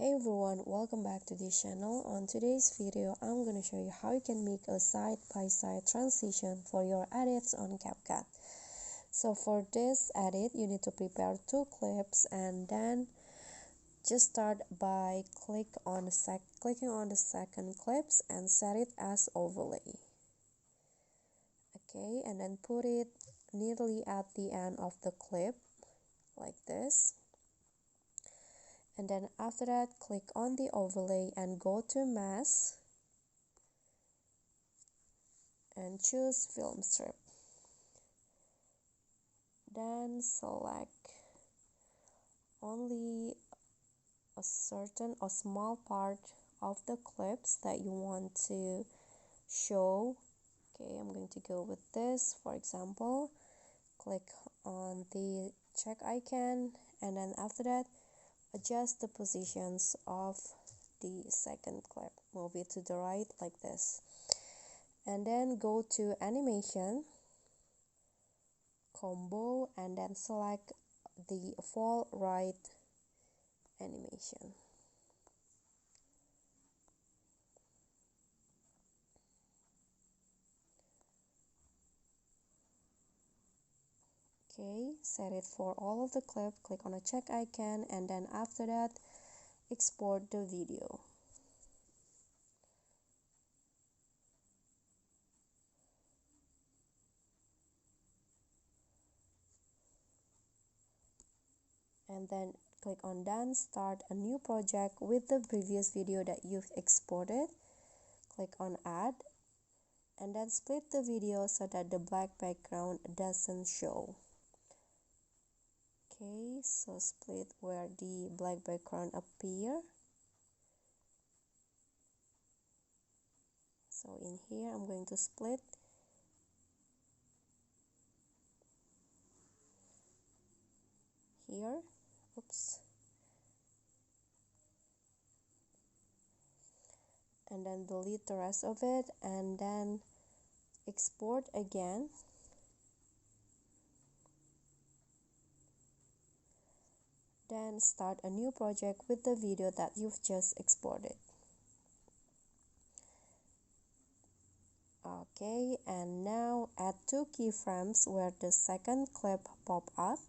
Hey everyone, welcome back to this channel. On today's video, I'm going to show you how you can make a side-by-side transition for your edits on CapCut. So for this edit, you need to prepare two clips and then just start by clicking on the second clips and set it as overlay. Okay, and then put it nearly at the end of the clip like this. And then after that, click on the overlay and go to mask and choose film strip. Then select only a small part of the clips that you want to show. Okay, I'm going to go with this. For example, click on the check icon and then after that, adjust the positions of the second clip. Move it to the right like this. And then go to animation, combo, and then select the fall right animation. Okay, set it for all of the clip, click on a check icon, and then after that, export the video. And then click on done, start a new project with the previous video that you've exported. Click on add, and then split the video so that the black background doesn't show. Okay, so split where the black background appear. So in here I'm going to split here. Oops. And then delete the rest of it and then export again. Then start a new project with the video that you've just exported. Okay, and now add two keyframes where the second clip pop up.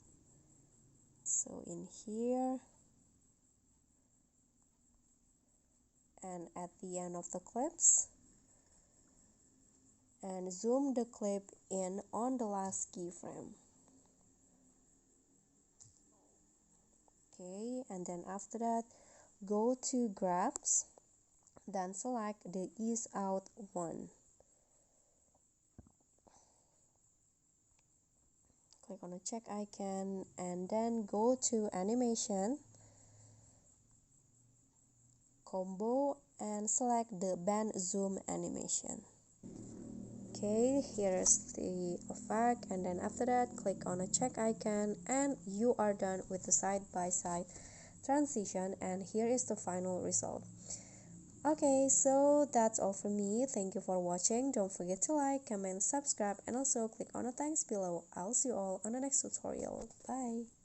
So in here and at the end of the clips, and zoom the clip in on the last keyframe. Okay, and then after that, go to grabs, then select the ease out one. Click on the check icon and then go to animation, combo, and select the bend zoom animation. Okay, here's the effect, and then after that click on a check icon and you are done with the side-by-side transition, and here is the final result. Okay, so that's all from me. Thank you for watching. Don't forget to like, comment, subscribe, and also click on the thanks below. I'll see you all on the next tutorial. Bye.